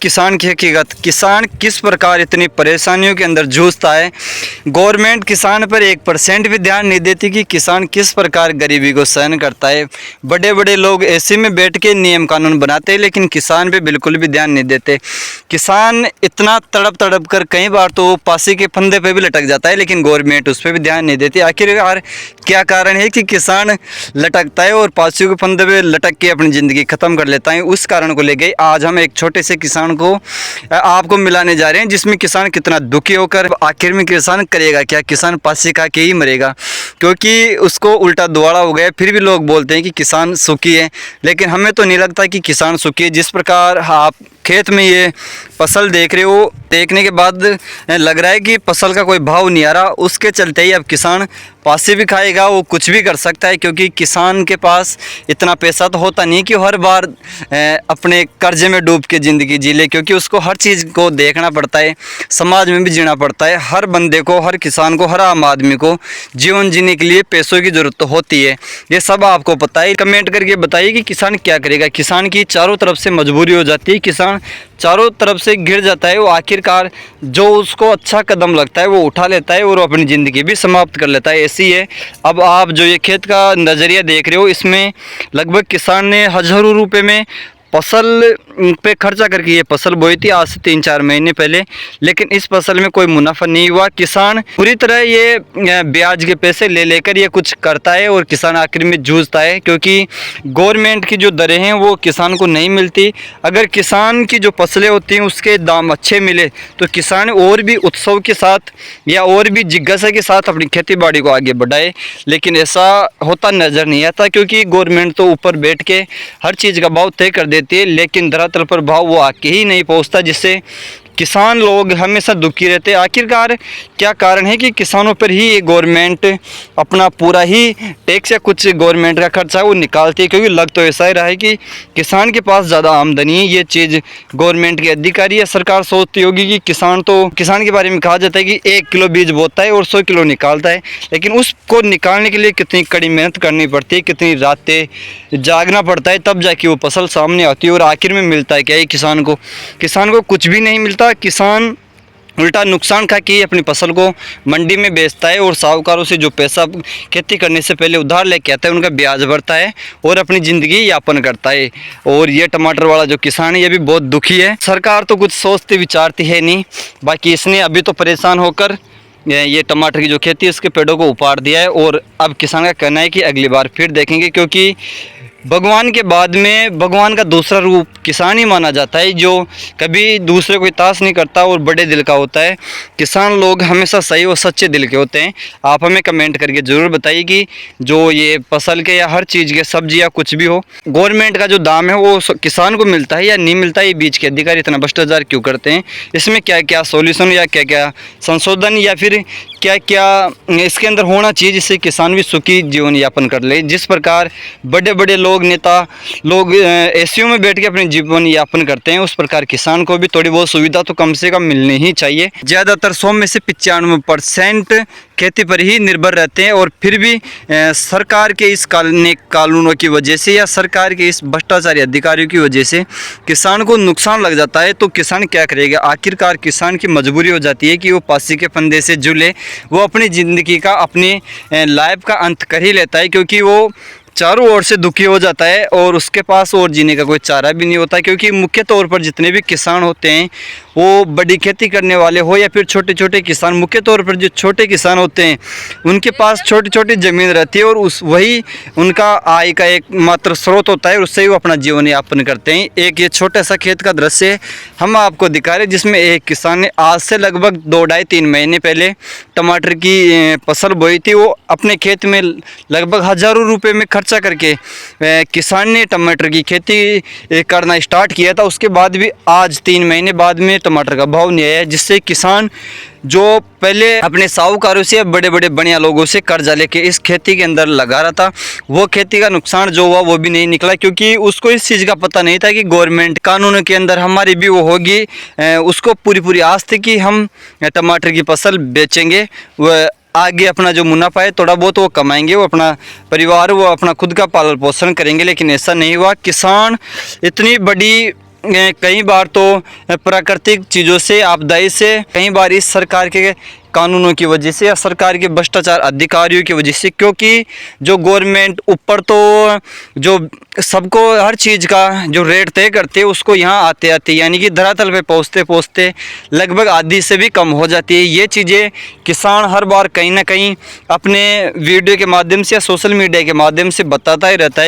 किसान की हकीकत, किसान किस प्रकार इतनी परेशानियों के अंदर जूझता है। गवर्नमेंट किसान पर 1% भी ध्यान नहीं देती कि किसान किस प्रकार गरीबी को सहन करता है। बड़े बड़े लोग एसी में बैठ के नियम कानून बनाते हैं, लेकिन किसान पे बिल्कुल भी ध्यान नहीं देते। किसान इतना तड़प कर कई बार तो फांसी के फंदे पे भी लटक जाता है, लेकिन गवर्नमेंट उस पर भी ध्यान नहीं देती। आखिरकार क्या कारण है कि किसान लटकता है और फांसी के फंदे पे लटक के अपनी ज़िंदगी ख़त्म कर लेता है। उस कारण को लेके आज हम एक छोटे से किसान को आपको मिलाने जा रहे हैं, जिसमें किसान कितना दुखी होकर आखिर में किसान करेगा क्या। किसान फांसी खा के ही मरेगा, क्योंकि उसको उल्टा दुआड़ा हो गया। फिर भी लोग बोलते हैं कि किसान सुखी है, लेकिन हमें तो नहीं लगता कि किसान सुखी है। जिस प्रकार आप खेत में ये फसल देख रहे हो, देखने के बाद लग रहा है कि फसल का कोई भाव नहीं आ रहा। उसके चलते ही अब किसान फांसी भी खाएगा, वो कुछ भी कर सकता है, क्योंकि किसान के पास इतना पैसा तो होता नहीं कि हर बार अपने कर्जे में डूब के ज़िंदगी जी ले, क्योंकि उसको हर चीज़ को देखना पड़ता है, समाज में भी जीना पड़ता है। हर बंदे को, हर किसान को, हर आम आदमी को जीवन जीने के लिए पैसों की ज़रूरत तो होती है। ये सब आपको पता है। कमेंट करके बताइए कि किसान क्या करेगा। किसान की चारों तरफ से मजबूरी हो जाती है, किसान चारों तरफ से गिर जाता है। वो आखिरकार जो उसको अच्छा कदम लगता है वो उठा लेता है और अपनी ज़िंदगी भी समाप्त कर लेता है। ऐसी है। अब आप जो ये खेत का नज़रिया देख रहे हो, इसमें लगभग किसान ने हज़ारों रुपए में फसल पे खर्चा करके ये फसल बोई थी आज से 3-4 महीने पहले, लेकिन इस फसल में कोई मुनाफा नहीं हुआ। किसान पूरी तरह ये ब्याज के पैसे ले लेकर ये कुछ करता है और किसान आखिर में जूझता है, क्योंकि गवर्नमेंट की जो दरें हैं वो किसान को नहीं मिलती। अगर किसान की जो फसलें होती हैं उसके दाम अच्छे मिले तो किसान और भी उत्सव के साथ या और भी जिज्ञासा के साथ अपनी खेती बाड़ी को आगे बढ़ाए, लेकिन ऐसा होता नज़र नहीं आता, क्योंकि गवर्नमेंट तो ऊपर बैठ के हर चीज़ का भाव तय कर देती है, लेकिन धरातल पर भाव वो आके ही नहीं पहुंचता, जिससे किसान लोग हमेशा दुखी रहते हैं। आखिरकार क्या कारण है कि किसानों पर ही ये गवर्नमेंट अपना पूरा ही टैक्स या कुछ गवर्नमेंट का खर्चा वो निकालती है, क्योंकि लग तो ऐसा ही रहा है कि किसान के पास ज़्यादा आमदनी है। ये चीज़ गवर्नमेंट के अधिकारी या सरकार सोचती होगी कि किसान के बारे में कहा जाता है कि 1 किलो बीज बोता है और 100 किलो निकालता है, लेकिन उसको निकालने के लिए कितनी कड़ी मेहनत करनी पड़ती है, कितनी रातें जागना पड़ता है, तब जाके वो फसल सामने आती है। और आखिर में मिलता है क्या, किसान को कुछ भी नहीं मिलता। किसान उल्टा नुकसान खा के अपनी फसल को मंडी में बेचता है और साहूकारों से जो पैसा खेती करने से पहले उधार लेके आता है उनका ब्याज भरता है और अपनी ज़िंदगी यापन करता है। और ये टमाटर वाला जो किसान है ये भी बहुत दुखी है। सरकार तो कुछ सोचती विचारती है नहीं, बाकी इसने अभी तो परेशान होकर ये टमाटर की जो खेती है इसके पेड़ों को उपाड़ दिया है। और अब किसान का कहना है कि अगली बार फिर देखेंगे, क्योंकि भगवान के बाद में भगवान का दूसरा रूप किसान ही माना जाता है, जो कभी दूसरे को तास नहीं करता और बड़े दिल का होता है। किसान लोग हमेशा सही और सच्चे दिल के होते हैं। आप हमें कमेंट करके ज़रूर बताइए कि जो ये फसल के या हर चीज़ के, सब्जी या कुछ भी हो, गवर्नमेंट का जो दाम है वो किसान को मिलता है या नहीं मिलता है। ये बीच के अधिकारी इतना भ्रष्टाचार क्यों करते हैं, इसमें क्या क्या सॉल्यूशन या क्या क्या संशोधन या फिर क्या क्या इसके अंदर होना चाहिए जिससे किसान भी सुखी जीवन यापन कर ले। जिस प्रकार बड़े बड़े लोग, नेता लोग एसीओ में बैठ के अपने जीवन यापन करते हैं, उस प्रकार किसान को भी थोड़ी बहुत सुविधा तो कम से कम मिलनी ही चाहिए। ज़्यादातर 100 में से 95% खेती पर ही निर्भर रहते हैं, और फिर भी सरकार के इस कानूनों की वजह से या सरकार के इस भ्रष्टाचारी अधिकारियों की वजह से किसान को नुकसान लग जाता है। तो किसान क्या करेगा। आखिरकार किसान की मजबूरी हो जाती है कि वो फांसी के फंदे से झूले, वो अपनी ज़िंदगी का, अपनी लाइफ का अंत कर ही लेता है, क्योंकि वो चारों ओर से दुखी हो जाता है और उसके पास और जीने का कोई चारा भी नहीं होता। क्योंकि मुख्य तौर पर जितने भी किसान होते हैं, वो बड़ी खेती करने वाले हो या फिर छोटे छोटे किसान, मुख्य तौर पर जो छोटे किसान होते हैं उनके पास छोटी छोटी ज़मीन रहती है और वही उनका आय का एक मात्र स्रोत होता है, उससे ही वो अपना जीवन यापन करते हैं। एक ये छोटा सा खेत का दृश्य हम आपको दिखा रहे हैं, जिसमें एक किसान ने आज से लगभग 2-2.5-3 महीने पहले टमाटर की फसल बोई थी। वो अपने खेत में लगभग हज़ारों रुपये में खर्चा करके किसान ने टमाटर की खेती करना स्टार्ट किया था। उसके बाद भी आज 3 महीने बाद में टमाटर का भाव नहीं आया, जिससे किसान जो पहले अपने साहूकारों से, बड़े बड़े बढ़िया लोगों से कर्जा लेके इस खेती के अंदर लगा रहा था, वो खेती का नुकसान जो हुआ वो भी नहीं निकला, क्योंकि उसको इस चीज़ का पता नहीं था कि गवर्नमेंट कानूनों के अंदर हमारी भी वो होगी। उसको पूरी आस थी कि हम टमाटर की फसल बेचेंगे, वह आगे अपना जो मुनाफा है थोड़ा बहुत वो कमाएंगे, वो अपना परिवार, वो अपना खुद का पालन पोषण करेंगे, लेकिन ऐसा नहीं हुआ। किसान इतनी बड़ी कई बार तो प्राकृतिक चीज़ों से, आपदाई से, कई बार इस सरकार के कानूनों की वजह से या सरकार के भ्रष्टाचार अधिकारियों की वजह से, क्योंकि जो गवर्नमेंट ऊपर तो जो सबको हर चीज़ का जो रेट तय करते हैं उसको यहाँ आते आते यानी कि धरातल पे पहुँचते पहुँचते लगभग आधी से भी कम हो जाती है। ये चीज़ें किसान हर बार कहीं ना कहीं अपने वीडियो के माध्यम से या सोशल मीडिया के माध्यम से बताता ही रहता है।